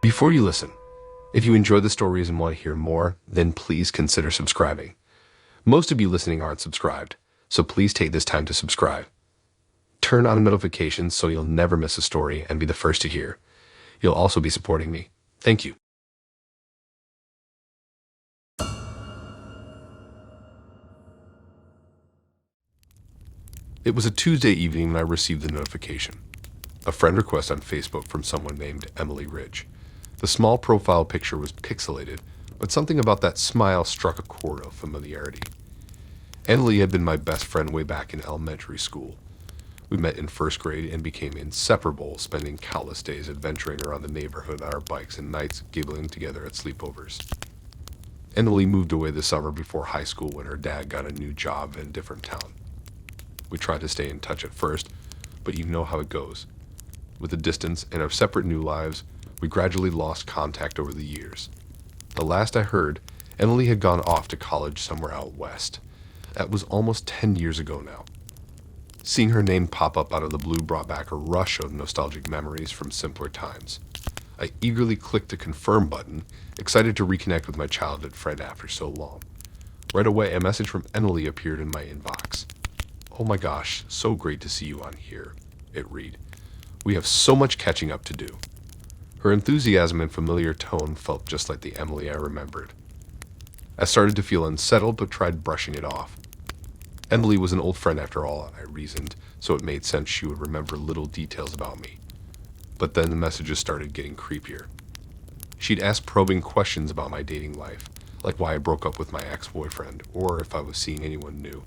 Before you listen, if you enjoy the stories and want to hear more, then please consider subscribing. Most of you listening aren't subscribed, so please take this time to subscribe. Turn on notifications so you'll never miss a story and be the first to hear. You'll also be supporting me. Thank you. It was a Tuesday evening when I received the notification. A friend request on Facebook from someone named Emily Ridge. The small profile picture was pixelated, but something about that smile struck a chord of familiarity. Emily had been my best friend way back in elementary school. We met in first grade and became inseparable, spending countless days adventuring around the neighborhood on our bikes and nights giggling together at sleepovers. Emily moved away the summer before high school when her dad got a new job in a different town. We tried to stay in touch at first, but you know how it goes. With the distance and our separate new lives, we gradually lost contact over the years. The last I heard, Emily had gone off to college somewhere out west. That was almost 10 years ago now. Seeing her name pop up out of the blue brought back a rush of nostalgic memories from simpler times. I eagerly clicked the confirm button, excited to reconnect with my childhood friend after so long. Right away, a message from Emily appeared in my inbox. "Oh my gosh, so great to see you on here," it read. "We have so much catching up to do." Her enthusiasm and familiar tone felt just like the Emily I remembered. I started to feel unsettled, but tried brushing it off. Emily was an old friend after all, I reasoned, so it made sense she would remember little details about me. But then the messages started getting creepier. She'd ask probing questions about my dating life, like why I broke up with my ex-boyfriend, or if I was seeing anyone new.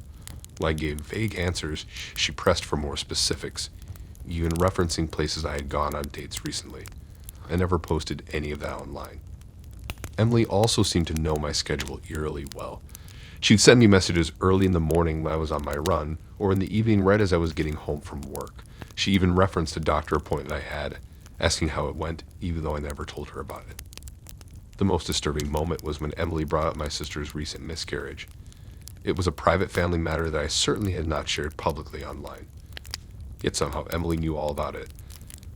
When I gave vague answers, she pressed for more specifics, even referencing places I had gone on dates recently. I never posted any of that online. Emily also seemed to know my schedule eerily well. She'd send me messages early in the morning when I was on my run, or in the evening right as I was getting home from work. She even referenced a doctor appointment I had, asking how it went, even though I never told her about it. The most disturbing moment was when Emily brought up my sister's recent miscarriage. It was a private family matter that I certainly had not shared publicly online. Yet somehow Emily knew all about it.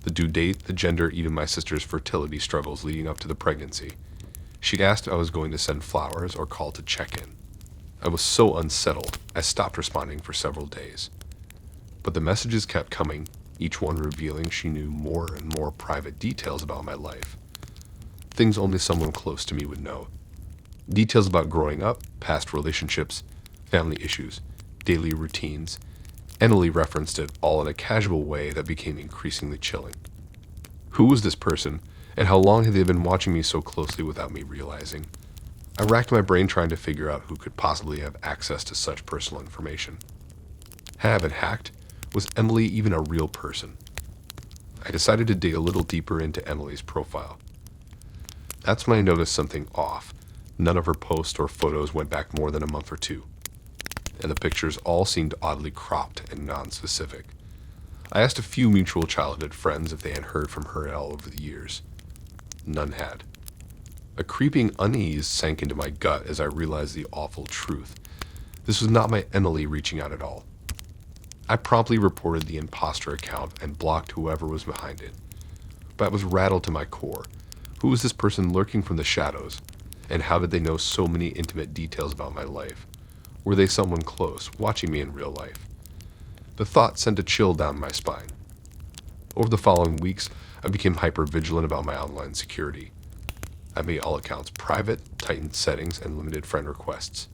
The due date, the gender, even my sister's fertility struggles leading up to the pregnancy. She'd asked if I was going to send flowers or call to check in. I was so unsettled, I stopped responding for several days. But the messages kept coming, each one revealing she knew more and more private details about my life. Things only someone close to me would know. Details about growing up, past relationships, family issues, daily routines. Emily referenced it all in a casual way that became increasingly chilling. Who was this person, and how long had they been watching me so closely without me realizing? I racked my brain trying to figure out who could possibly have access to such personal information. Had I been hacked? Was Emily even a real person? I decided to dig a little deeper into Emily's profile. That's when I noticed something off. None of her posts or photos went back more than a month or two, and the pictures all seemed oddly cropped and non-specific. I asked a few mutual childhood friends if they had heard from her at all over the years. None had. A creeping unease sank into my gut as I realized the awful truth. This was not my Emily reaching out at all. I promptly reported the imposter account and blocked whoever was behind it. But I was rattled to my core. Who was this person lurking from the shadows? And how did they know so many intimate details about my life? Were they someone close, watching me in real life? The thought sent a chill down my spine. Over the following weeks, I became hyper-vigilant about my online security. I made all accounts private, tightened settings, and limited friend requests.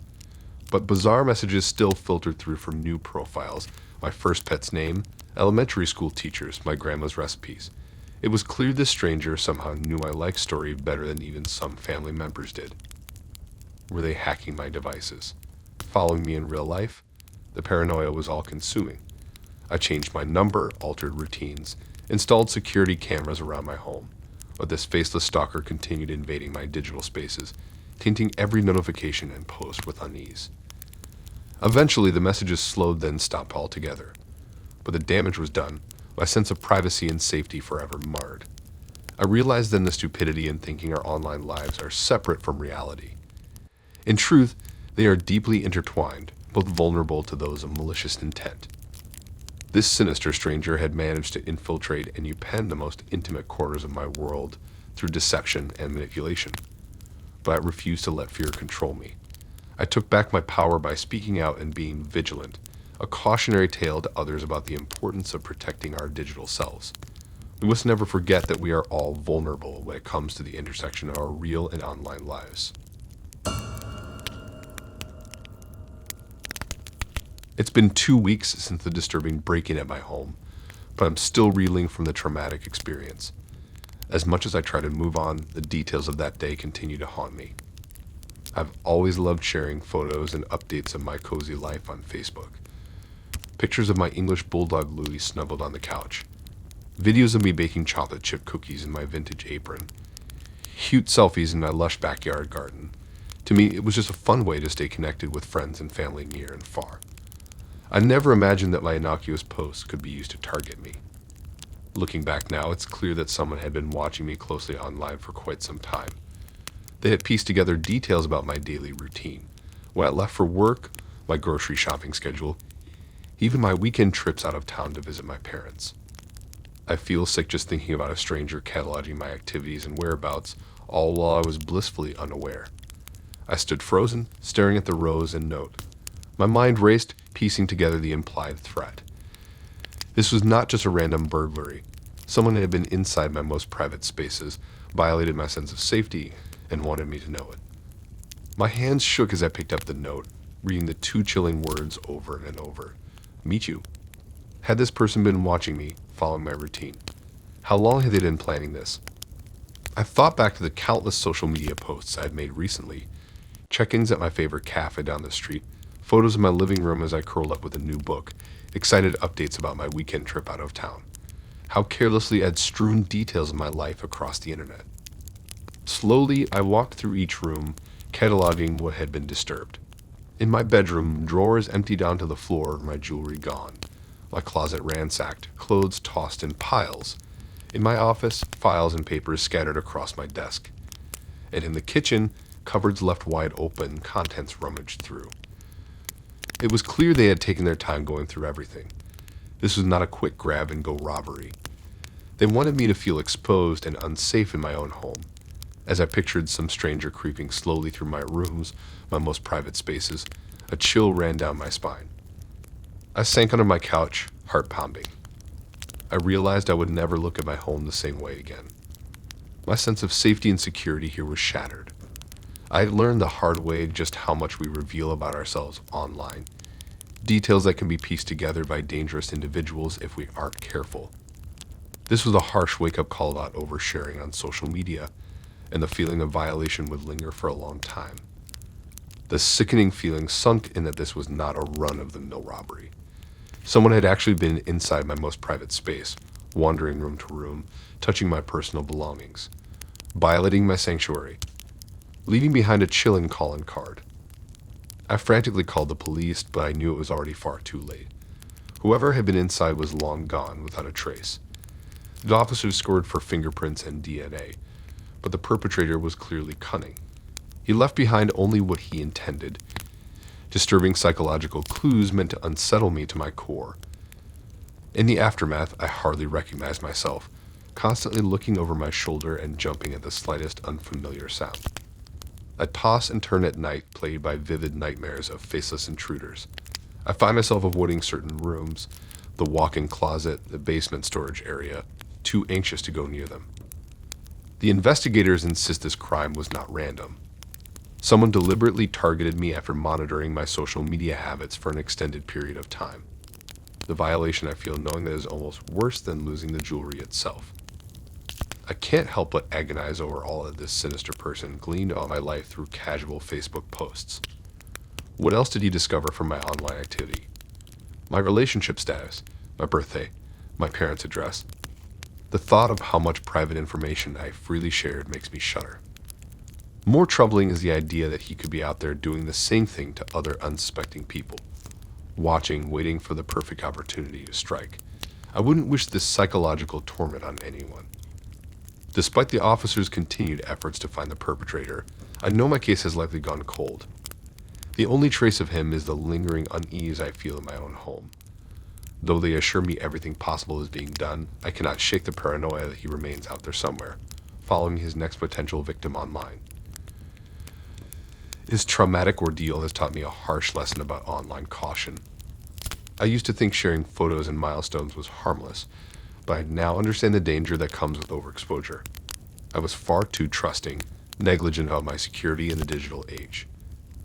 But bizarre messages still filtered through from new profiles, my first pet's name, elementary school teachers, my grandma's recipes. It was clear this stranger somehow knew my life story better than even some family members did. Were they hacking my devices? Following me in real life? The paranoia was all-consuming. I changed my number, altered routines, installed security cameras around my home. But this faceless stalker continued invading my digital spaces, tainting every notification and post with unease. Eventually, the messages slowed, then stopped altogether. But the damage was done, my sense of privacy and safety forever marred. I realized then the stupidity in thinking our online lives are separate from reality. In truth, they are deeply intertwined, both vulnerable to those of malicious intent. This sinister stranger had managed to infiltrate and upend the most intimate corners of my world through deception and manipulation. But I refused to let fear control me. I took back my power by speaking out and being vigilant, a cautionary tale to others about the importance of protecting our digital selves. We must never forget that we are all vulnerable when it comes to the intersection of our real and online lives. It's been 2 weeks since the disturbing break-in at my home, but I'm still reeling from the traumatic experience. As much as I try to move on, the details of that day continue to haunt me. I've always loved sharing photos and updates of my cozy life on Facebook. Pictures of my English bulldog Louie snuggled on the couch. Videos of me baking chocolate chip cookies in my vintage apron. Cute selfies in my lush backyard garden. To me, it was just a fun way to stay connected with friends and family near and far. I never imagined that my innocuous posts could be used to target me. Looking back now, it's clear that someone had been watching me closely online for quite some time. They had pieced together details about my daily routine, when I left for work, my grocery shopping schedule, even my weekend trips out of town to visit my parents. I feel sick just thinking about a stranger cataloging my activities and whereabouts, all while I was blissfully unaware. I stood frozen, staring at the rose and note. My mind raced, piecing together the implied threat. This was not just a random burglary. Someone had been inside my most private spaces, violated my sense of safety, and wanted me to know it. My hands shook as I picked up the note, reading the 2 chilling words over and over. Meet you. Had this person been watching me, following my routine? How long had they been planning this? I thought back to the countless social media posts I had made recently, check-ins at my favorite cafe down the street, photos of my living room as I curled up with a new book, excited updates about my weekend trip out of town. How carelessly I'd strewn details of my life across the internet. Slowly, I walked through each room, cataloging what had been disturbed. In my bedroom, drawers emptied down to the floor, my jewelry gone. My closet ransacked, clothes tossed in piles. In my office, files and papers scattered across my desk. And in the kitchen, cupboards left wide open, contents rummaged through. It was clear they had taken their time going through everything. This was not a quick grab-and-go robbery. They wanted me to feel exposed and unsafe in my own home. As I pictured some stranger creeping slowly through my rooms, my most private spaces, a chill ran down my spine. I sank under my couch, heart pounding. I realized I would never look at my home the same way again. My sense of safety and security here was shattered. I had learned the hard way just how much we reveal about ourselves online. Details that can be pieced together by dangerous individuals if we aren't careful. This was a harsh wake-up call about oversharing on social media, and the feeling of violation would linger for a long time. The sickening feeling sunk in that this was not a run-of-the-mill robbery. Someone had actually been inside my most private space, wandering room to room, touching my personal belongings, violating my sanctuary, leaving behind a chilling call-in card. I frantically called the police, but I knew it was already far too late. Whoever had been inside was long gone without a trace. The officers scored for fingerprints and DNA, but the perpetrator was clearly cunning. He left behind only what he intended. Disturbing psychological clues meant to unsettle me to my core. In the aftermath, I hardly recognized myself, constantly looking over my shoulder and jumping at the slightest unfamiliar sound. I toss and turn at night, plagued by vivid nightmares of faceless intruders. I find myself avoiding certain rooms, the walk-in closet, the basement storage area, too anxious to go near them. The investigators insist this crime was not random. Someone deliberately targeted me after monitoring my social media habits for an extended period of time. The violation I feel knowing that is almost worse than losing the jewelry itself. I can't help but agonize over all that this sinister person gleaned on my life through casual Facebook posts. What else did he discover from my online activity? My relationship status, my birthday, my parents' address. The thought of how much private information I freely shared makes me shudder. More troubling is the idea that he could be out there doing the same thing to other unsuspecting people, watching, waiting for the perfect opportunity to strike. I wouldn't wish this psychological torment on anyone. Despite the officers' continued efforts to find the perpetrator, I know my case has likely gone cold. The only trace of him is the lingering unease I feel in my own home. Though they assure me everything possible is being done, I cannot shake the paranoia that he remains out there somewhere, following his next potential victim online. His traumatic ordeal has taught me a harsh lesson about online caution. I used to think sharing photos and milestones was harmless, but I now understand the danger that comes with overexposure. I was far too trusting, negligent about my security in the digital age.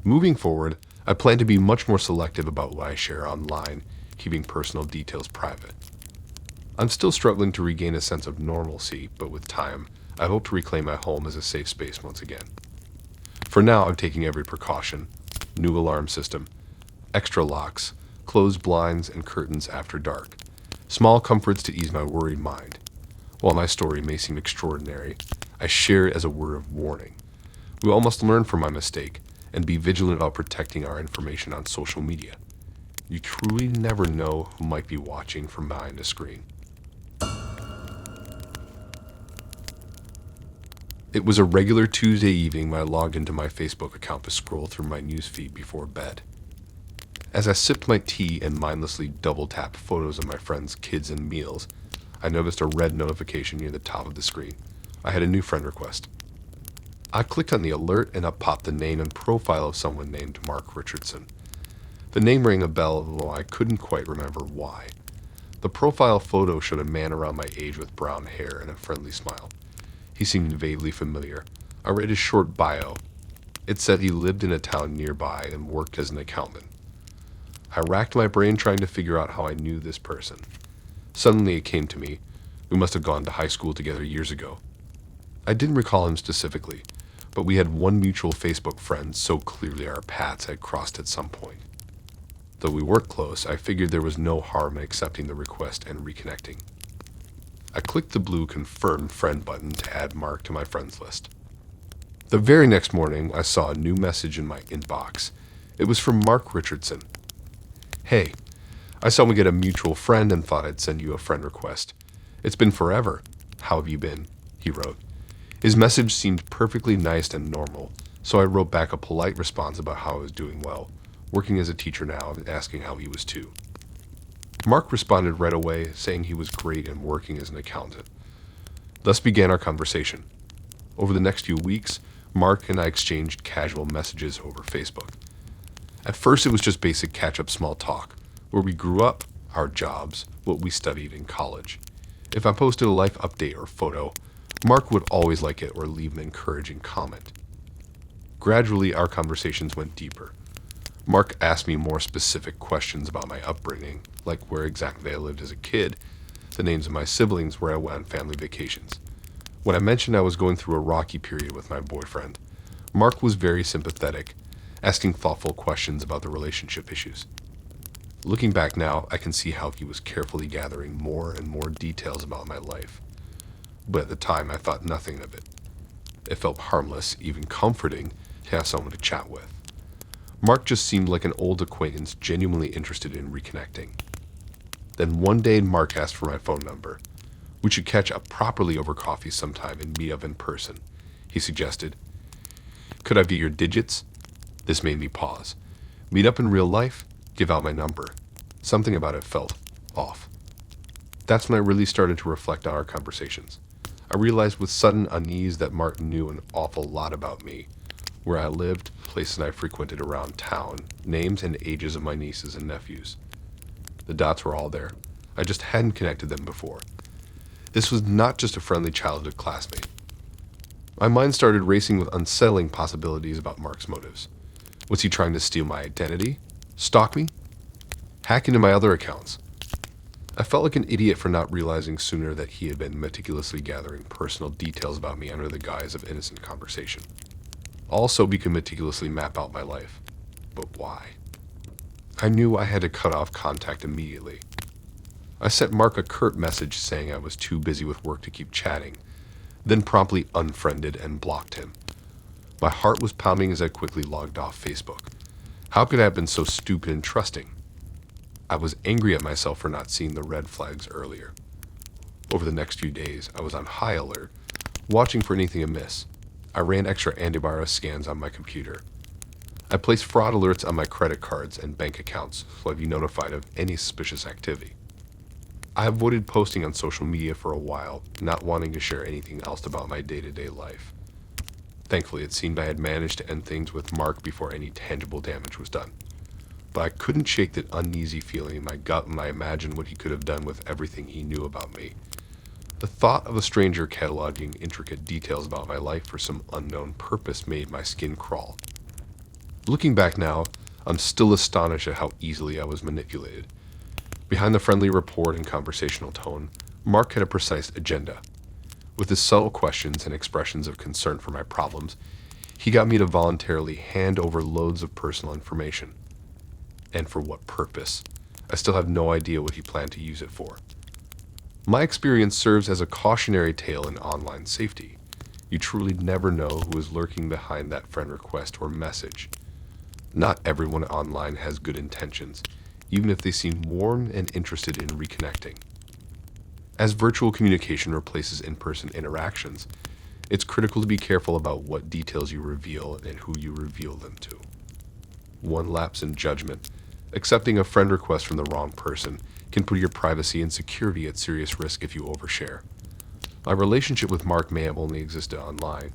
Moving forward, I plan to be much more selective about what I share online, keeping personal details private. I'm still struggling to regain a sense of normalcy, but with time, I hope to reclaim my home as a safe space once again. For now, I'm taking every precaution: new alarm system, extra locks, closed blinds and curtains after dark, small comforts to ease my worried mind. While my story may seem extraordinary, I share it as a word of warning. We all must learn from my mistake and be vigilant about protecting our information on social media. You truly never know who might be watching from behind a screen. It was a regular Tuesday evening when I logged into my Facebook account to scroll through my newsfeed before bed. As I sipped my tea and mindlessly double-tapped photos of my friends' kids and meals, I noticed a red notification near the top of the screen. I had a new friend request. I clicked on the alert and up popped the name and profile of someone named Mark Richardson. The name rang a bell, though I couldn't quite remember why. The profile photo showed a man around my age with brown hair and a friendly smile. He seemed vaguely familiar. I read his short bio. It said he lived in a town nearby and worked as an accountant. I racked my brain trying to figure out how I knew this person. Suddenly it came to me. We must have gone to high school together years ago. I didn't recall him specifically, but we had one mutual Facebook friend, so clearly our paths had crossed at some point. Though we weren't close, I figured there was no harm in accepting the request and reconnecting. I clicked the blue Confirm Friend button to add Mark to my friends list. The very next morning, I saw a new message in my inbox. It was from Mark Richardson. "Hey, I saw we get a mutual friend and thought I'd send you a friend request. It's been forever. How have you been?" he wrote. His message seemed perfectly nice and normal, so I wrote back a polite response about how I was doing well, working as a teacher now, and asking how he was too. Mark responded right away, saying he was great and working as an accountant. Thus began our conversation. Over the next few weeks, Mark and I exchanged casual messages over Facebook. At first, it was just basic catch-up small talk, where we grew up, our jobs, what we studied in college. If I posted a life update or photo, Mark would always like it or leave an encouraging comment. Gradually, our conversations went deeper. Mark asked me more specific questions about my upbringing, like where exactly I lived as a kid, the names of my siblings, where I went on family vacations. When I mentioned I was going through a rocky period with my boyfriend, Mark was very sympathetic, asking thoughtful questions about the relationship issues. Looking back now, I can see how he was carefully gathering more and more details about my life. But at the time, I thought nothing of it. It felt harmless, even comforting, to have someone to chat with. Mark just seemed like an old acquaintance genuinely interested in reconnecting. Then one day, Mark asked for my phone number. We should catch up properly over coffee sometime and meet up in person, he suggested. Could I get your digits? This made me pause. Meet up in real life? Give out my number. Something about it felt off. That's when I really started to reflect on our conversations. I realized with sudden unease that Mark knew an awful lot about me. Where I lived, places I frequented around town, names and ages of my nieces and nephews. The dots were all there. I just hadn't connected them before. This was not just a friendly childhood classmate. My mind started racing with unsettling possibilities about Mark's motives. Was he trying to steal my identity? Stalk me? Hack into my other accounts? I felt like an idiot for not realizing sooner that he had been meticulously gathering personal details about me under the guise of innocent conversation. Also, we could meticulously map out my life. But why? I knew I had to cut off contact immediately. I sent Mark a curt message saying I was too busy with work to keep chatting, then promptly unfriended and blocked him. My heart was pounding as I quickly logged off Facebook. How could I have been so stupid and trusting? I was angry at myself for not seeing the red flags earlier. Over the next few days, I was on high alert, watching for anything amiss. I ran extra antivirus scans on my computer. I placed fraud alerts on my credit cards and bank accounts so I'd be notified of any suspicious activity. I avoided posting on social media for a while, not wanting to share anything else about my day-to-day life. Thankfully, it seemed I had managed to end things with Mark before any tangible damage was done. But I couldn't shake that uneasy feeling in my gut when I imagined what he could have done with everything he knew about me. The thought of a stranger cataloging intricate details about my life for some unknown purpose made my skin crawl. Looking back now, I'm still astonished at how easily I was manipulated. Behind the friendly rapport and conversational tone, Mark had a precise agenda. With his subtle questions and expressions of concern for my problems, he got me to voluntarily hand over loads of personal information. And for what purpose? I still have no idea what he planned to use it for. My experience serves as a cautionary tale in online safety. You truly never know who is lurking behind that friend request or message. Not everyone online has good intentions, even if they seem warm and interested in reconnecting. As virtual communication replaces in-person interactions, it's critical to be careful about what details you reveal and who you reveal them to. One lapse in judgment, accepting a friend request from the wrong person, can put your privacy and security at serious risk if you overshare. My relationship with Mark may have only existed online,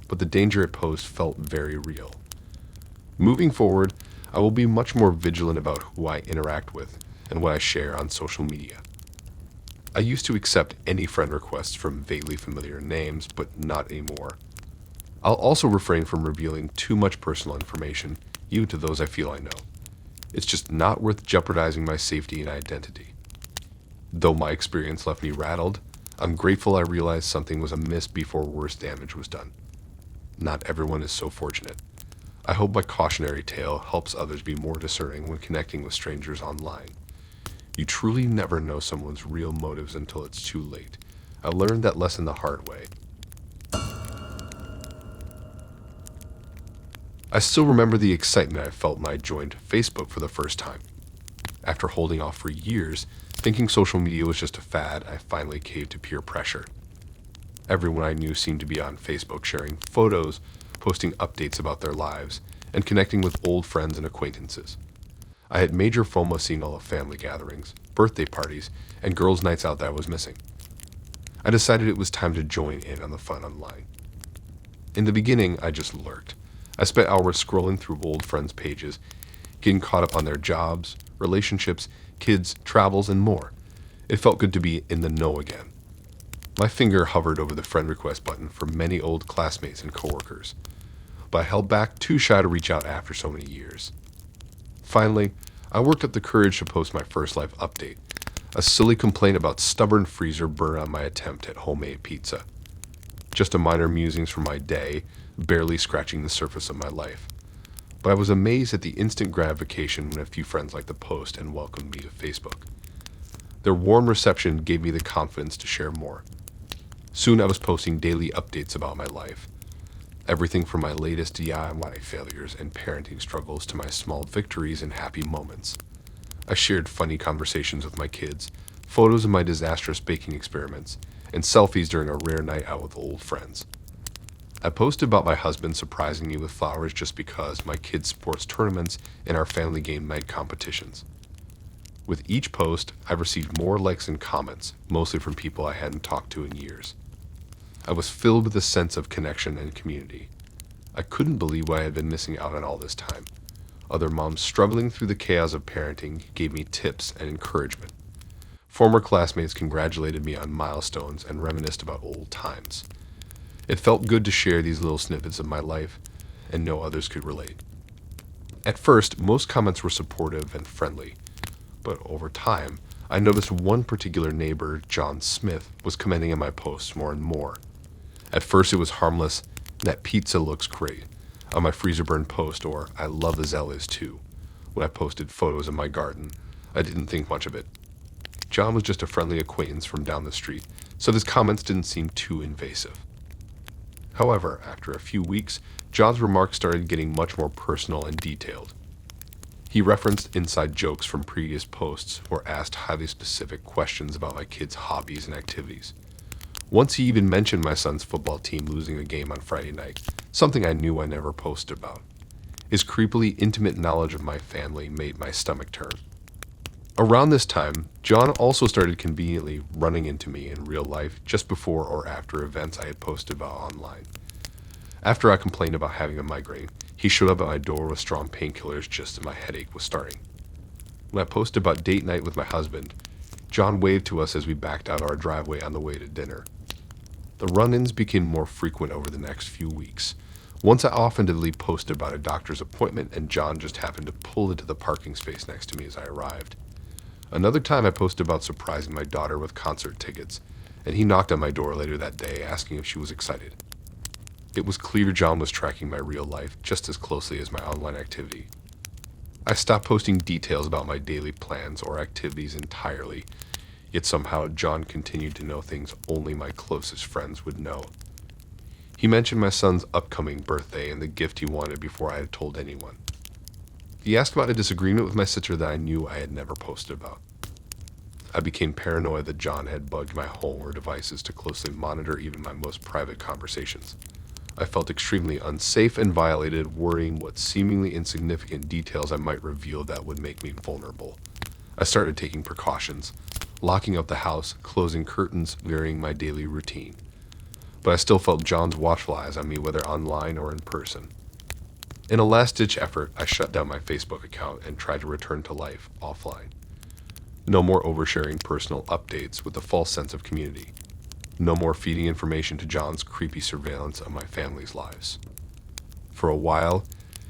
but the danger it posed felt very real. Moving forward, I will be much more vigilant about who I interact with and what I share on social media. I used to accept any friend requests from vaguely familiar names, but not anymore. I'll also refrain from revealing too much personal information, even to those I feel I know. It's just not worth jeopardizing my safety and identity. Though my experience left me rattled, I'm grateful I realized something was amiss before worse damage was done. Not everyone is so fortunate. I hope my cautionary tale helps others be more discerning when connecting with strangers online. You truly never know someone's real motives until it's too late. I learned that lesson the hard way. I still remember the excitement I felt when I joined Facebook for the first time. After holding off for years, thinking social media was just a fad, I finally caved to peer pressure. Everyone I knew seemed to be on Facebook, sharing photos, posting updates about their lives, and connecting with old friends and acquaintances. I had major FOMO seeing all the family gatherings, birthday parties, and girls' nights out that I was missing. I decided it was time to join in on the fun online. In the beginning, I just lurked. I spent hours scrolling through old friends' pages, getting caught up on their jobs, relationships, kids, travels, and more. It felt good to be in the know again. My finger hovered over the friend request button for many old classmates and coworkers, but I held back, too shy to reach out after so many years. Finally, I worked up the courage to post my first life update, a silly complaint about stubborn freezer burn on my attempt at homemade pizza. Just a minor musings from my day, barely scratching the surface of my life. But I was amazed at the instant gratification when a few friends liked the post and welcomed me to Facebook. Their warm reception gave me the confidence to share more. Soon I was posting daily updates about my life. Everything from my latest DIY failures and parenting struggles to my small victories and happy moments. I shared funny conversations with my kids, photos of my disastrous baking experiments, and selfies during a rare night out with old friends. I posted about my husband surprising me with flowers just because, my kids' sports tournaments, and our family game night competitions. With each post, I've received more likes and comments, mostly from people I hadn't talked to in years. I was filled with a sense of connection and community. I couldn't believe what I had been missing out on all this time. Other moms struggling through the chaos of parenting gave me tips and encouragement. Former classmates congratulated me on milestones and reminisced about old times. It felt good to share these little snippets of my life and know others could relate. At first, most comments were supportive and friendly, but over time, I noticed one particular neighbor, John Smith, was commenting on my posts more and more. At first it was harmless, "That pizza looks great," on my freezer burn post, or "I love the Zellies too." When I posted photos of my garden, I didn't think much of it. John was just a friendly acquaintance from down the street, so his comments didn't seem too invasive. However, after a few weeks, John's remarks started getting much more personal and detailed. He referenced inside jokes from previous posts or asked highly specific questions about my kids' hobbies and activities. Once he even mentioned my son's football team losing a game on Friday night, something I knew I never posted about. His creepily intimate knowledge of my family made my stomach turn. Around this time, John also started conveniently running into me in real life just before or after events I had posted about online. After I complained about having a migraine, he showed up at my door with strong painkillers just as my headache was starting. When I posted about date night with my husband, John waved to us as we backed out our driveway on the way to dinner. The run-ins became more frequent over the next few weeks. Once I offhandedly posted about a doctor's appointment and John just happened to pull into the parking space next to me as I arrived. Another time I posted about surprising my daughter with concert tickets, and he knocked on my door later that day asking if she was excited. It was clear John was tracking my real life just as closely as my online activity. I stopped posting details about my daily plans or activities entirely, yet somehow John continued to know things only my closest friends would know. He mentioned my son's upcoming birthday and the gift he wanted before I had told anyone. He asked about a disagreement with my sister that I knew I had never posted about. I became paranoid that John had bugged my home or devices to closely monitor even my most private conversations. I felt extremely unsafe and violated, worrying what seemingly insignificant details I might reveal that would make me vulnerable. I started taking precautions, locking up the house, closing curtains, varying my daily routine. But I still felt John's watchful eyes on me, whether online or in person. In a last-ditch effort, I shut down my Facebook account and tried to return to life offline. No more oversharing personal updates with a false sense of community. No more feeding information to John's creepy surveillance of my family's lives. For a while,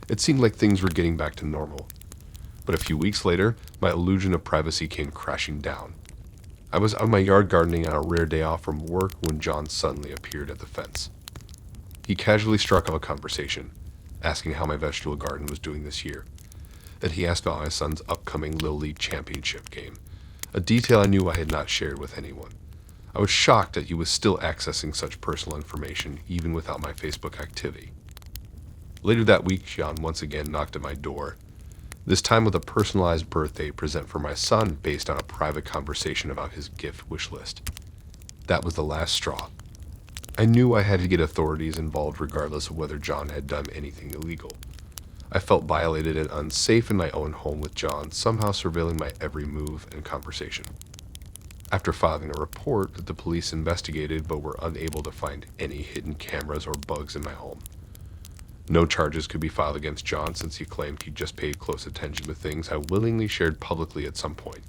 it seemed like things were getting back to normal. But a few weeks later, my illusion of privacy came crashing down. I was out in my yard gardening on a rare day off from work when John suddenly appeared at the fence. He casually struck up a conversation, asking how my vegetable garden was doing this year. Then he asked about my son's upcoming Little League championship game, a detail I knew I had not shared with anyone. I was shocked that he was still accessing such personal information even without my Facebook activity. Later that week, John once again knocked at my door, this time with a personalized birthday present for my son based on a private conversation about his gift wish list. That was the last straw. I knew I had to get authorities involved regardless of whether John had done anything illegal. I felt violated and unsafe in my own home with John somehow surveilling my every move and conversation. After filing a report that the police investigated but were unable to find any hidden cameras or bugs in my home. No charges could be filed against John since he claimed he just paid close attention to things I willingly shared publicly at some point.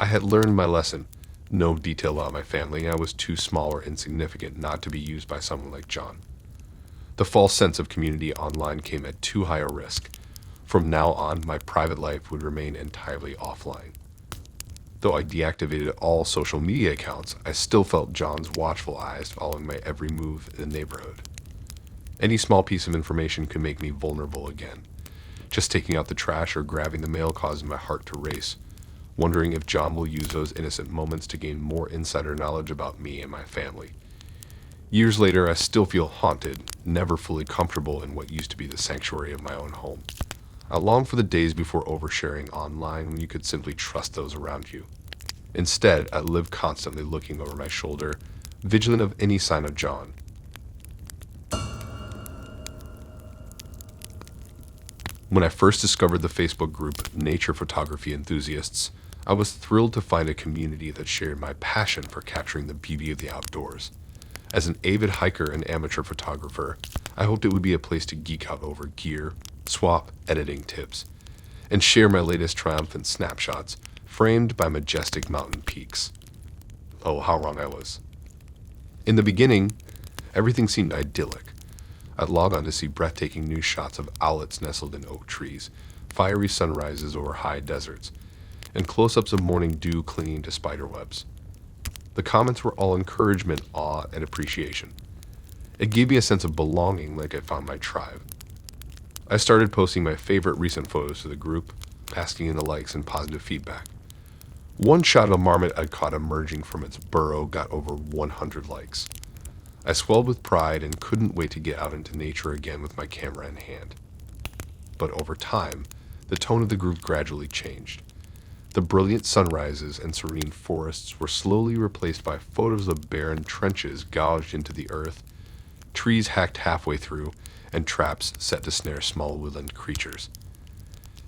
I had learned my lesson. No detail about my family, and I was too small or insignificant not to be used by someone like John. The false sense of community online came at too high a risk. From now on, my private life would remain entirely offline. Though I deactivated all social media accounts, I still felt John's watchful eyes following my every move in the neighborhood. Any small piece of information could make me vulnerable again. Just taking out the trash or grabbing the mail caused my heart to race, wondering if John will use those innocent moments to gain more insider knowledge about me and my family. Years later, I still feel haunted, never fully comfortable in what used to be the sanctuary of my own home. I long for the days before oversharing online when you could simply trust those around you. Instead, I live constantly looking over my shoulder, vigilant of any sign of John. When I first discovered the Facebook group Nature Photography Enthusiasts, I was thrilled to find a community that shared my passion for capturing the beauty of the outdoors. As an avid hiker and amateur photographer, I hoped it would be a place to geek out over gear, swap editing tips, and share my latest triumphant snapshots framed by majestic mountain peaks. Oh, how wrong I was. In the beginning, everything seemed idyllic. I'd log on to see breathtaking new shots of owlets nestled in oak trees, fiery sunrises over high deserts, and close-ups of morning dew clinging to spiderwebs. The comments were all encouragement, awe, and appreciation. It gave me a sense of belonging, like I found my tribe. I started posting my favorite recent photos to the group, asking in the likes and positive feedback. One shot of a marmot I'd caught emerging from its burrow got over 100 likes. I swelled with pride and couldn't wait to get out into nature again with my camera in hand. But over time, the tone of the group gradually changed. The brilliant sunrises and serene forests were slowly replaced by photos of barren trenches gouged into the earth, trees hacked halfway through, and traps set to snare small woodland creatures.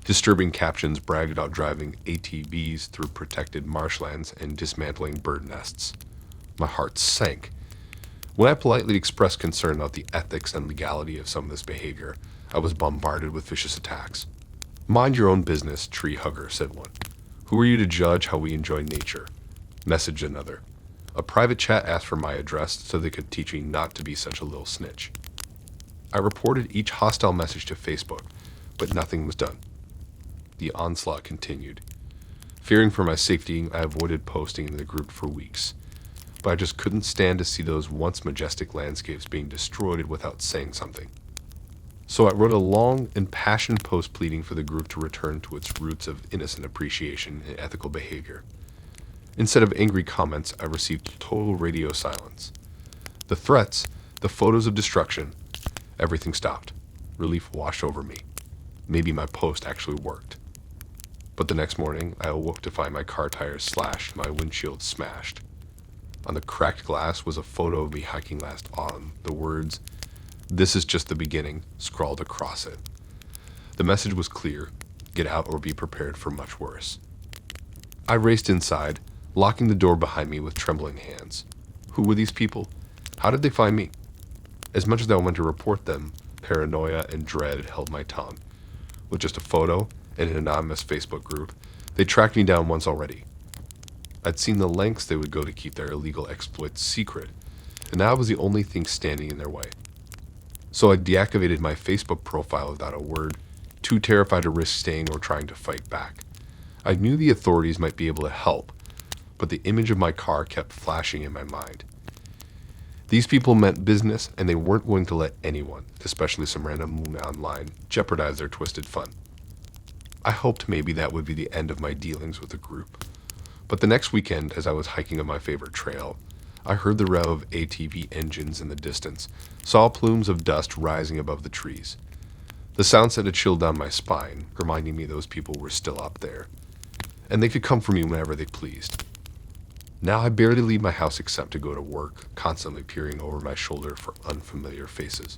Disturbing captions bragged about driving ATVs through protected marshlands and dismantling bird nests. My heart sank. When I politely expressed concern about the ethics and legality of some of this behavior, I was bombarded with vicious attacks. "Mind your own business, tree hugger," said one. "Who are you to judge how we enjoy nature?" Messaged another. A private chat asked for my address so they could teach me not to be such a little snitch. I reported each hostile message to Facebook, but nothing was done. The onslaught continued. Fearing for my safety, I avoided posting in the group for weeks, but I just couldn't stand to see those once majestic landscapes being destroyed without saying something. So I wrote a long, impassioned post pleading for the group to return to its roots of innocent appreciation and ethical behavior. Instead of angry comments, I received total radio silence. The threats, the photos of destruction, everything stopped. Relief washed over me. Maybe my post actually worked. But the next morning, I awoke to find my car tires slashed, my windshield smashed. On the cracked glass was a photo of me hiking last autumn. The words, "This is just the beginning," scrawled across it. The message was clear: get out or be prepared for much worse. I raced inside, locking the door behind me with trembling hands. Who were these people? How did they find me? As much as I wanted to report them, paranoia and dread held my tongue. With just a photo and an anonymous Facebook group, they tracked me down once already. I'd seen the lengths they would go to keep their illegal exploits secret, and now I was the only thing standing in their way. So I deactivated my Facebook profile without a word, too terrified to risk staying or trying to fight back. I knew the authorities might be able to help, but the image of my car kept flashing in my mind. These people meant business, and they weren't willing to let anyone, especially some random moon online, jeopardize their twisted fun. I hoped maybe that would be the end of my dealings with the group. But the next weekend, as I was hiking on my favorite trail, I heard the rev of ATV engines in the distance, saw plumes of dust rising above the trees. The sound sent a chill down my spine, reminding me those people were still up there, and they could come for me whenever they pleased. Now I barely leave my house except to go to work, constantly peering over my shoulder for unfamiliar faces.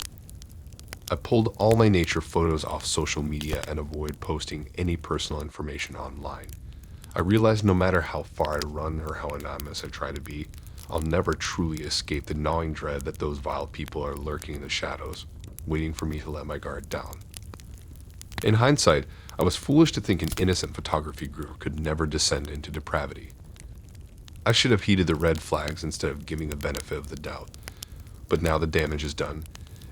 I pulled all my nature photos off social media and avoid posting any personal information online. I realized no matter how far I run or how anonymous I try to be, I'll never truly escape the gnawing dread that those vile people are lurking in the shadows, waiting for me to let my guard down. In hindsight, I was foolish to think an innocent photography group could never descend into depravity. I should have heeded the red flags instead of giving the benefit of the doubt. But now the damage is done,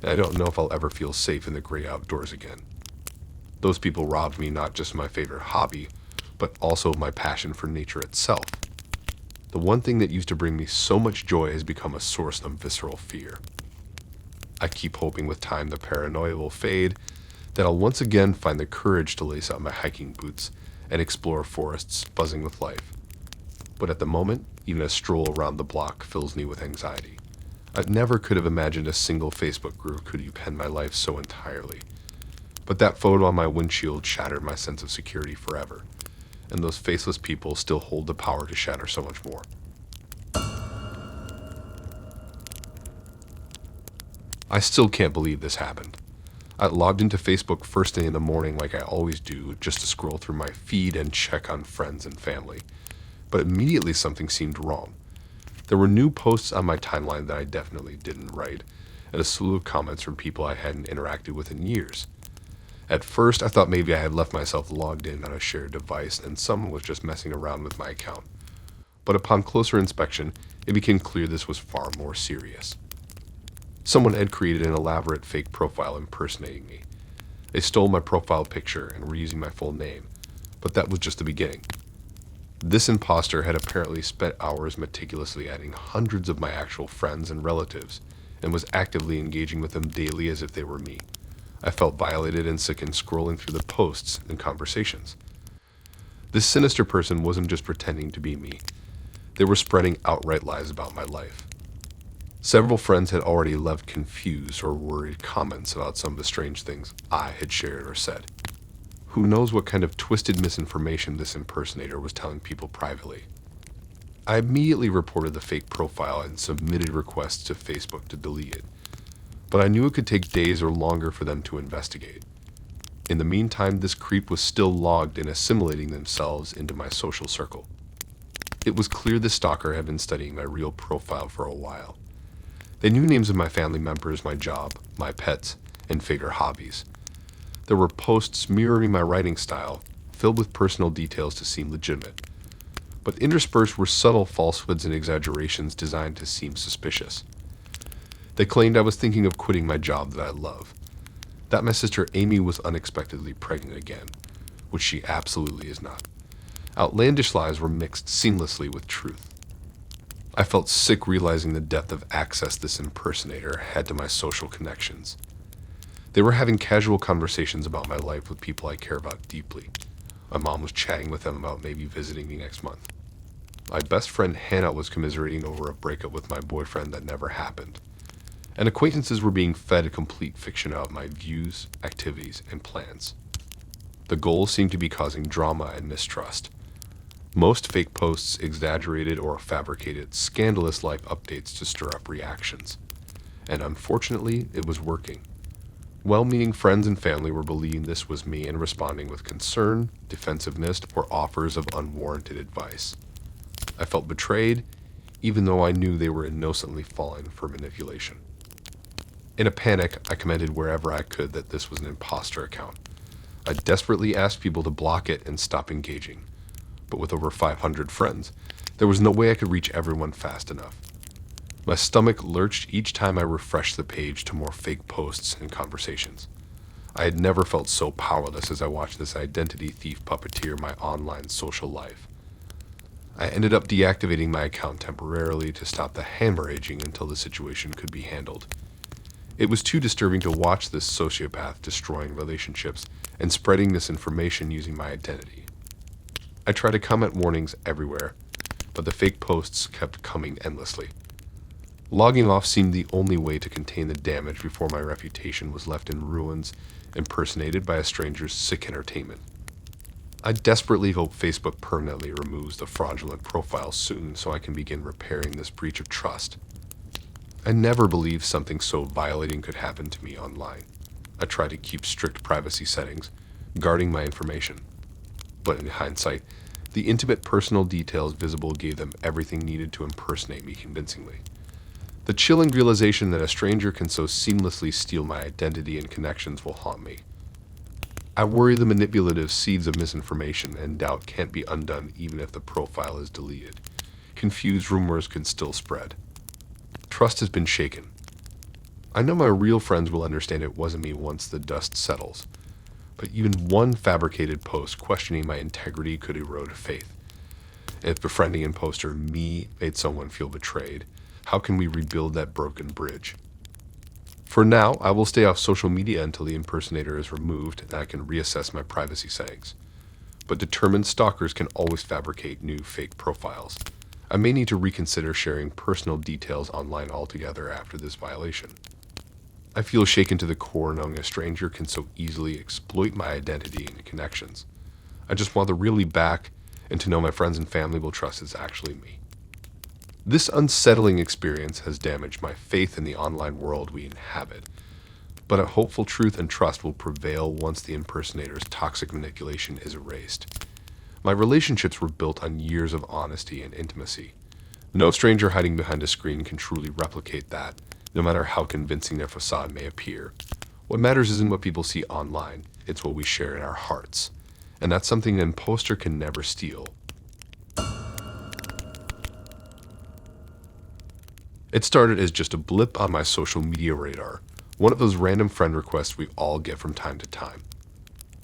and I don't know if I'll ever feel safe in the gray outdoors again. Those people robbed me not just of my favorite hobby, but also of my passion for nature itself. The one thing that used to bring me so much joy has become a source of visceral fear. I keep hoping with time the paranoia will fade, that I'll once again find the courage to lace up my hiking boots and explore forests buzzing with life. But at the moment, even a stroll around the block fills me with anxiety. I never could have imagined a single Facebook group could upend my life so entirely. But that photo on my windshield shattered my sense of security forever, and those faceless people still hold the power to shatter so much more. I still can't believe this happened. I logged into Facebook first thing in the morning like I always do, just to scroll through my feed and check on friends and family. But immediately something seemed wrong. There were new posts on my timeline that I definitely didn't write, and a slew of comments from people I hadn't interacted with in years. At first, I thought maybe I had left myself logged in on a shared device and someone was just messing around with my account. But upon closer inspection, it became clear this was far more serious. Someone had created an elaborate fake profile impersonating me. They stole my profile picture and were using my full name, but that was just the beginning. This imposter had apparently spent hours meticulously adding hundreds of my actual friends and relatives, and was actively engaging with them daily as if they were me. I felt violated and sickened scrolling through the posts and conversations. This sinister person wasn't just pretending to be me. They were spreading outright lies about my life. Several friends had already left confused or worried comments about some of the strange things I had shared or said. Who knows what kind of twisted misinformation this impersonator was telling people privately. I immediately reported the fake profile and submitted requests to Facebook to delete it, but I knew it could take days or longer for them to investigate. In the meantime, this creep was still logged and assimilating themselves into my social circle. It was clear the stalker had been studying my real profile for a while. They knew names of my family members, my job, my pets, and favorite hobbies. There were posts mirroring my writing style, filled with personal details to seem legitimate. But interspersed were subtle falsehoods and exaggerations designed to seem suspicious. They claimed I was thinking of quitting my job that I love, that my sister Amy was unexpectedly pregnant again, which she absolutely is not. Outlandish lies were mixed seamlessly with truth. I felt sick realizing the depth of access this impersonator had to my social connections. They were having casual conversations about my life with people I care about deeply. My mom was chatting with them about maybe visiting me next month. My best friend Hannah was commiserating over a breakup with my boyfriend that never happened. And acquaintances were being fed a complete fiction about my views, activities, and plans. The goal seemed to be causing drama and mistrust. Most fake posts exaggerated or fabricated scandalous-like updates to stir up reactions. And unfortunately, it was working. Well-meaning friends and family were believing this was me and responding with concern, defensiveness, or offers of unwarranted advice. I felt betrayed, even though I knew they were innocently falling for manipulation. In a panic, I commented wherever I could that this was an imposter account. I desperately asked people to block it and stop engaging. But with over 500 friends, there was no way I could reach everyone fast enough. My stomach lurched each time I refreshed the page to more fake posts and conversations. I had never felt so powerless as I watched this identity thief puppeteer my online social life. I ended up deactivating my account temporarily to stop the hemorrhaging until the situation could be handled. It was too disturbing to watch this sociopath destroying relationships and spreading misinformation using my identity. I tried to comment warnings everywhere, but the fake posts kept coming endlessly. Logging off seemed the only way to contain the damage before my reputation was left in ruins, impersonated by a stranger's sick entertainment. I desperately hope Facebook permanently removes the fraudulent profile soon so I can begin repairing this breach of trust. I never believed something so violating could happen to me online. I tried to keep strict privacy settings, guarding my information. But in hindsight, the intimate personal details visible gave them everything needed to impersonate me convincingly. The chilling realization that a stranger can so seamlessly steal my identity and connections will haunt me. I worry the manipulative seeds of misinformation and doubt can't be undone even if the profile is deleted. Confused rumors can still spread. Trust has been shaken. I know my real friends will understand it wasn't me once the dust settles, but even one fabricated post questioning my integrity could erode faith. If befriending imposter me made someone feel betrayed, how can we rebuild that broken bridge? For now, I will stay off social media until the impersonator is removed and I can reassess my privacy settings. But determined stalkers can always fabricate new fake profiles. I may need to reconsider sharing personal details online altogether after this violation. I feel shaken to the core knowing a stranger can so easily exploit my identity and connections. I just want the really back and to know my friends and family will trust it's actually me. This unsettling experience has damaged my faith in the online world we inhabit, but a hopeful truth and trust will prevail once the impersonator's toxic manipulation is erased. My relationships were built on years of honesty and intimacy. No stranger hiding behind a screen can truly replicate that, no matter how convincing their facade may appear. What matters isn't what people see online, it's what we share in our hearts. And that's something an imposter can never steal. It started as just a blip on my social media radar, one of those random friend requests we all get from time to time.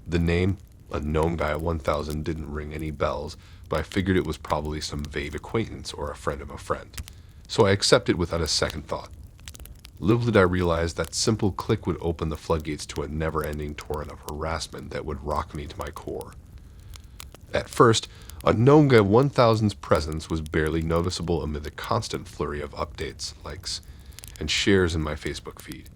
The name, a known guy at 1000, didn't ring any bells, but I figured it was probably some vague acquaintance or a friend of a friend. So I accepted without a second thought. Little did I realize that simple click would open the floodgates to a never-ending torrent of harassment that would rock me to my core. At first, Unknown Guy 1000's presence was barely noticeable amid the constant flurry of updates, likes, and shares in my Facebook feed.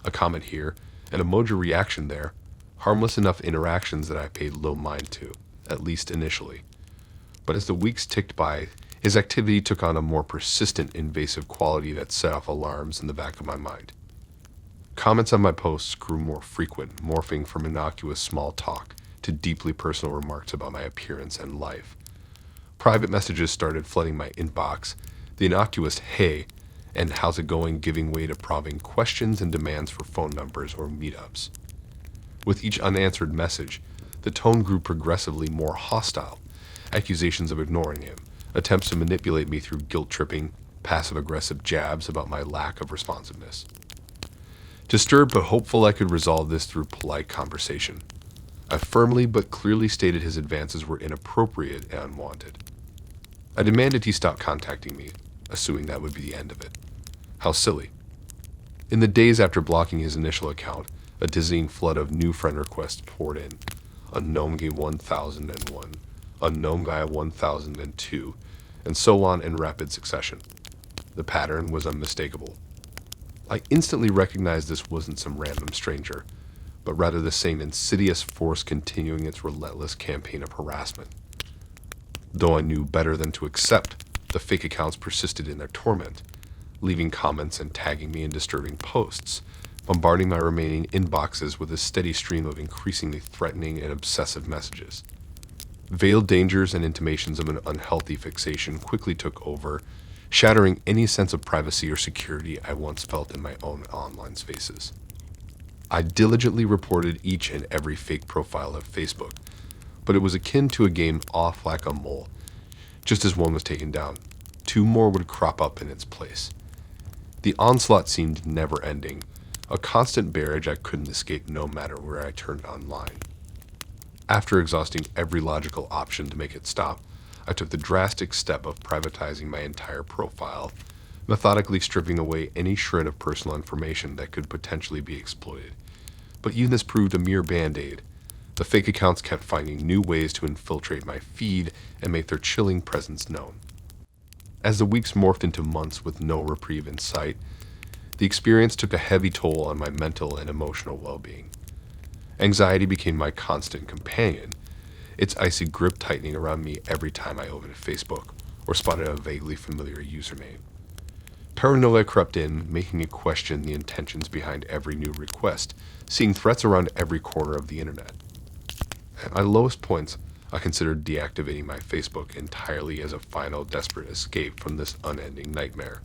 A comment here, an emoji reaction there, harmless enough interactions that I paid low mind to, at least initially. But as the weeks ticked by, his activity took on a more persistent, invasive quality that set off alarms in the back of my mind. Comments on my posts grew more frequent, morphing from innocuous small talk to deeply personal remarks about my appearance and life. Private messages started flooding my inbox, the innocuous "hey" and "how's it going" giving way to probing questions and demands for phone numbers or meetups. With each unanswered message, the tone grew progressively more hostile. Accusations of ignoring him, attempts to manipulate me through guilt-tripping, passive-aggressive jabs about my lack of responsiveness. Disturbed but hopeful I could resolve this through polite conversation, I firmly but clearly stated his advances were inappropriate and unwanted. I demanded he stop contacting me, assuming that would be the end of it. How silly. In the days after blocking his initial account, a dizzying flood of new friend requests poured in. Unknown Gay 1001, Unknown Guy 1002, and so on in rapid succession. The pattern was unmistakable. I instantly recognized this wasn't some random stranger, but rather the same insidious force continuing its relentless campaign of harassment. Though I knew better than to accept, the fake accounts persisted in their torment, leaving comments and tagging me in disturbing posts, bombarding my remaining inboxes with a steady stream of increasingly threatening and obsessive messages. Veiled dangers and intimations of an unhealthy fixation quickly took over, shattering any sense of privacy or security I once felt in my own online spaces. I diligently reported each and every fake profile of Facebook, but it was akin to a game off like a mole. Just as one was taken down, two more would crop up in its place. The onslaught seemed never-ending, a constant barrage I couldn't escape no matter where I turned online. After exhausting every logical option to make it stop, I took the drastic step of privatizing my entire profile, methodically stripping away any shred of personal information that could potentially be exploited. But even this proved a mere band-aid. The fake accounts kept finding new ways to infiltrate my feed and make their chilling presence known. As the weeks morphed into months with no reprieve in sight, the experience took a heavy toll on my mental and emotional well-being. Anxiety became my constant companion, its icy grip tightening around me every time I opened Facebook or spotted a vaguely familiar username. Paranoia crept in, making me question the intentions behind every new request, seeing threats around every corner of the internet. At my lowest points, I considered deactivating my Facebook entirely as a final desperate escape from this unending nightmare.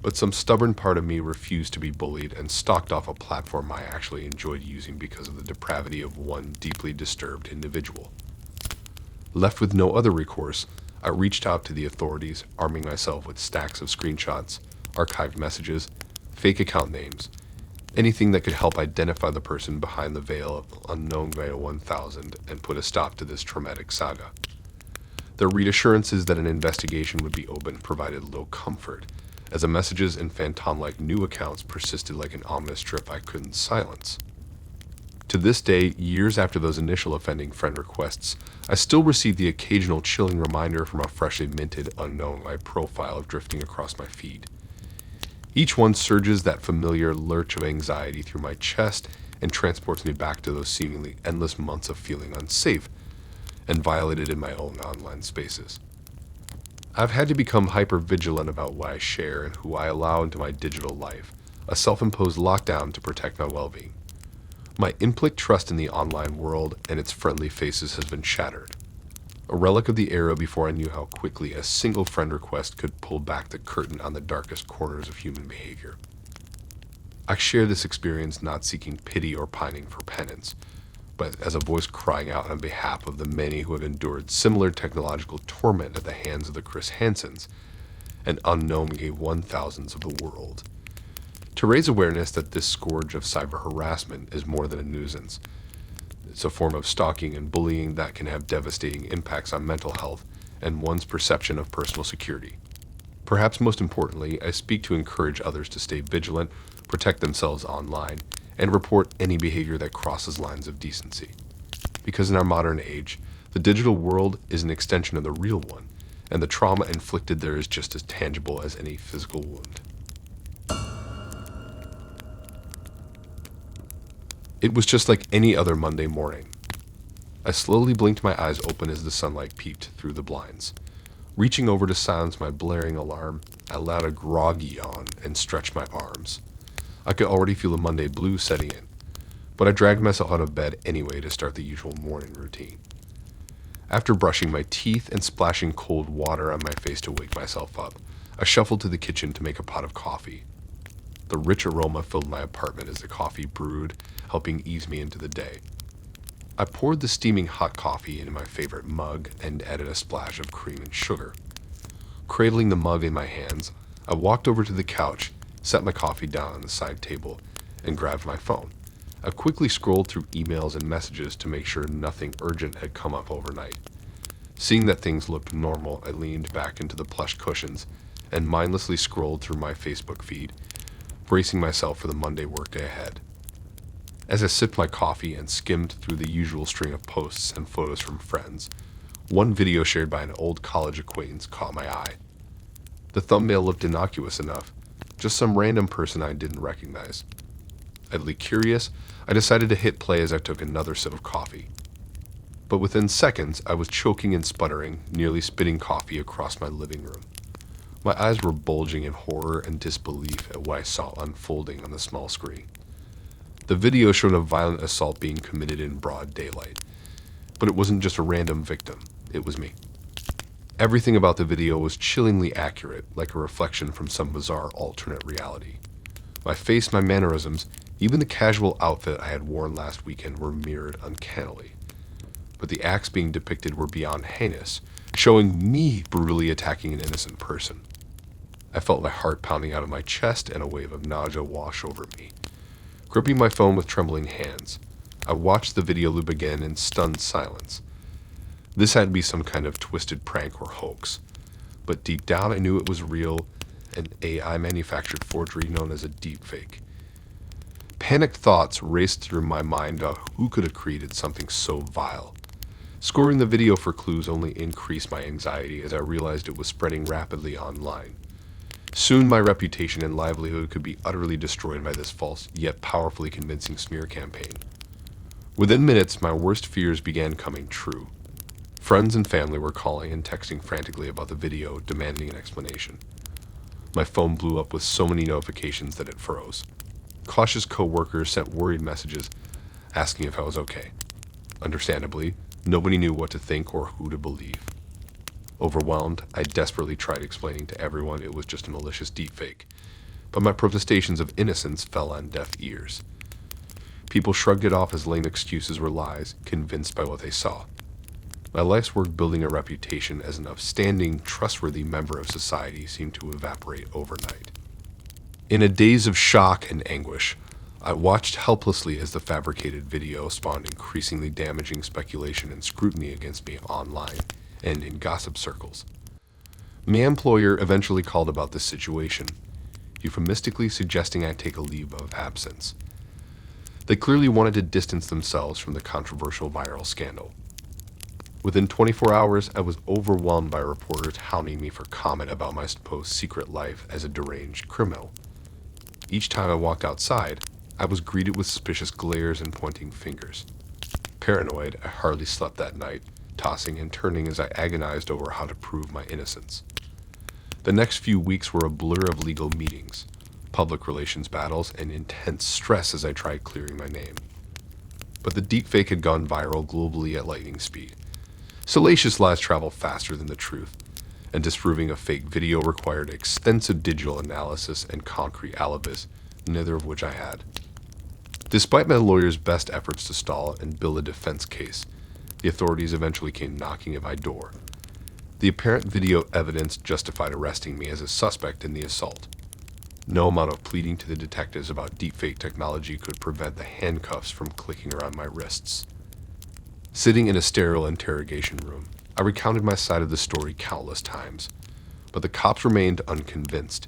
But some stubborn part of me refused to be bullied and stalked off a platform I actually enjoyed using because of the depravity of one deeply disturbed individual. Left with no other recourse, I reached out to the authorities, arming myself with stacks of screenshots, archived messages, fake account names, anything that could help identify the person behind the veil of Unknown Guy 1000 and put a stop to this traumatic saga. The reassurances that an investigation would be open provided little comfort, as the messages and phantom-like new accounts persisted like an ominous drip I couldn't silence. To this day, years after those initial offending friend requests, I still receive the occasional chilling reminder from a freshly minted Unknown Guy profile drifting across my feed. Each one surges that familiar lurch of anxiety through my chest and transports me back to those seemingly endless months of feeling unsafe and violated in my own online spaces. I've had to become hyper-vigilant about what I share and who I allow into my digital life, a self-imposed lockdown to protect my well-being. My implied trust in the online world and its friendly faces has been shattered, a relic of the era before I knew how quickly a single friend request could pull back the curtain on the darkest corners of human behavior. I share this experience not seeking pity or pining for penance, but as a voice crying out on behalf of the many who have endured similar technological torment at the hands of the Chris Hansens and Unknown Gay 1000s of the world. To raise awareness that this scourge of cyber harassment is more than a nuisance. It's a form of stalking and bullying that can have devastating impacts on mental health and one's perception of personal security. Perhaps most importantly, I speak to encourage others to stay vigilant, protect themselves online, and report any behavior that crosses lines of decency. Because in our modern age, the digital world is an extension of the real one, and the trauma inflicted there is just as tangible as any physical wound. It was just like any other Monday morning. I slowly blinked my eyes open as the sunlight peeped through the blinds. Reaching over to silence my blaring alarm, I allowed a groggy yawn and stretched my arms. I could already feel the Monday blues setting in, but I dragged myself out of bed anyway to start the usual morning routine. After brushing my teeth and splashing cold water on my face to wake myself up, I shuffled to the kitchen to make a pot of coffee. The rich aroma filled my apartment as the coffee brewed, helping ease me into the day. I poured the steaming hot coffee into my favorite mug and added a splash of cream and sugar. Cradling the mug in my hands, I walked over to the couch, set my coffee down on the side table, and grabbed my phone. I quickly scrolled through emails and messages to make sure nothing urgent had come up overnight. Seeing that things looked normal, I leaned back into the plush cushions and mindlessly scrolled through my Facebook feed, bracing myself for the Monday workday ahead. As I sipped my coffee and skimmed through the usual string of posts and photos from friends, one video shared by an old college acquaintance caught my eye. The thumbnail looked innocuous enough, just some random person I didn't recognize. Idly curious, I decided to hit play as I took another sip of coffee. But within seconds, I was choking and sputtering, nearly spitting coffee across my living room. My eyes were bulging in horror and disbelief at what I saw unfolding on the small screen. The video showed a violent assault being committed in broad daylight. But it wasn't just a random victim, it was me. Everything about the video was chillingly accurate, like a reflection from some bizarre alternate reality. My face, my mannerisms, even the casual outfit I had worn last weekend were mirrored uncannily. But the acts being depicted were beyond heinous, showing me brutally attacking an innocent person. I felt my heart pounding out of my chest and a wave of nausea wash over me. Gripping my phone with trembling hands, I watched the video loop again in stunned silence. This had to be some kind of twisted prank or hoax, but deep down I knew it was real, an AI-manufactured forgery known as a deepfake. Panicked thoughts raced through my mind about who could have created something so vile. Scoring the video for clues only increased my anxiety as I realized it was spreading rapidly online. Soon my reputation and livelihood could be utterly destroyed by this false yet powerfully convincing smear campaign. Within minutes, my worst fears began coming true. Friends and family were calling and texting frantically about the video, demanding an explanation. My phone blew up with so many notifications that it froze. Cautious coworkers sent worried messages asking if I was okay. Understandably, nobody knew what to think or who to believe. Overwhelmed, I desperately tried explaining to everyone it was just a malicious deepfake, but my protestations of innocence fell on deaf ears. People shrugged it off as lame excuses or lies, convinced by what they saw. My life's work building a reputation as an upstanding, trustworthy member of society seemed to evaporate overnight. In a daze of shock and anguish, I watched helplessly as the fabricated video spawned increasingly damaging speculation and scrutiny against me online and in gossip circles. My employer eventually called about this situation, euphemistically suggesting I take a leave of absence. They clearly wanted to distance themselves from the controversial viral scandal. Within 24 hours, I was overwhelmed by reporters hounding me for comment about my supposed secret life as a deranged criminal. Each time I walked outside, I was greeted with suspicious glares and pointing fingers. Paranoid, I hardly slept that night, tossing and turning as I agonized over how to prove my innocence. The next few weeks were a blur of legal meetings, public relations battles, and intense stress as I tried clearing my name. But the deepfake had gone viral globally at lightning speed. Salacious lies travel faster than the truth, and disproving a fake video required extensive digital analysis and concrete alibis, neither of which I had. Despite my lawyer's best efforts to stall and build a defense case, the authorities eventually came knocking at my door. The apparent video evidence justified arresting me as a suspect in the assault. No amount of pleading to the detectives about deepfake technology could prevent the handcuffs from clicking around my wrists. Sitting in a sterile interrogation room, I recounted my side of the story countless times, but the cops remained unconvinced.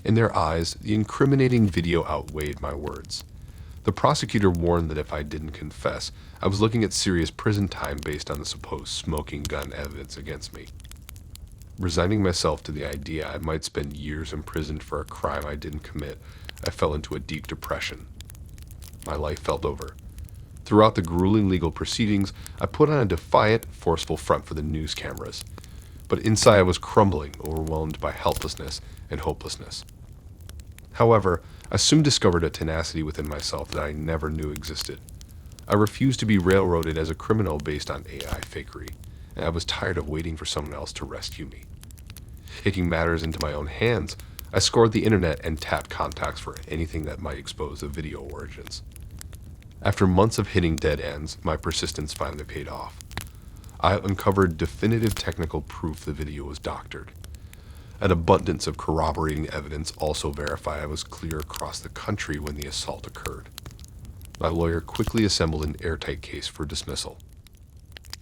In their eyes, the incriminating video outweighed my words. The prosecutor warned that if I didn't confess, I was looking at serious prison time based on the supposed smoking gun evidence against me. Resigning myself to the idea I might spend years imprisoned for a crime I didn't commit, I fell into a deep depression. My life felt over. Throughout the grueling legal proceedings, I put on a defiant, forceful front for the news cameras. But inside I was crumbling, overwhelmed by helplessness and hopelessness. However, I soon discovered a tenacity within myself that I never knew existed. I refused to be railroaded as a criminal based on AI fakery, and I was tired of waiting for someone else to rescue me. Taking matters into my own hands, I scoured the internet and tapped contacts for anything that might expose the video origins. After months of hitting dead ends, my persistence finally paid off. I uncovered definitive technical proof the video was doctored. An abundance of corroborating evidence also verified I was clear across the country when the assault occurred. My lawyer quickly assembled an airtight case for dismissal.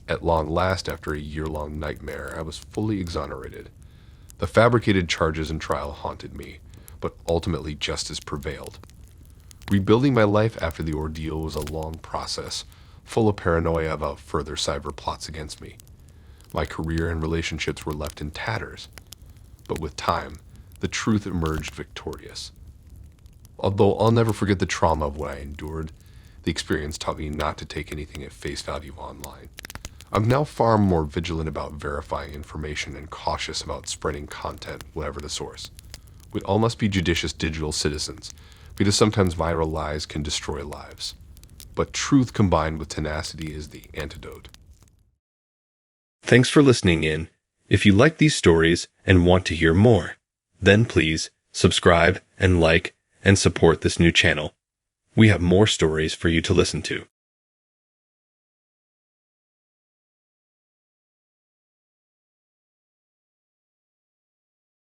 At long last, after a year-long nightmare, I was fully exonerated. The fabricated charges and trial haunted me, but ultimately justice prevailed. Rebuilding my life after the ordeal was a long process, full of paranoia about further cyber plots against me. My career and relationships were left in tatters. But with time, the truth emerged victorious. Although I'll never forget the trauma of what I endured, the experience taught me not to take anything at face value online. I'm now far more vigilant about verifying information and cautious about spreading content, whatever the source. We all must be judicious digital citizens, because sometimes viral lies can destroy lives. But truth combined with tenacity is the antidote. Thanks for listening in. If you like these stories and want to hear more, then please subscribe and like and support this new channel. We have more stories for you to listen to.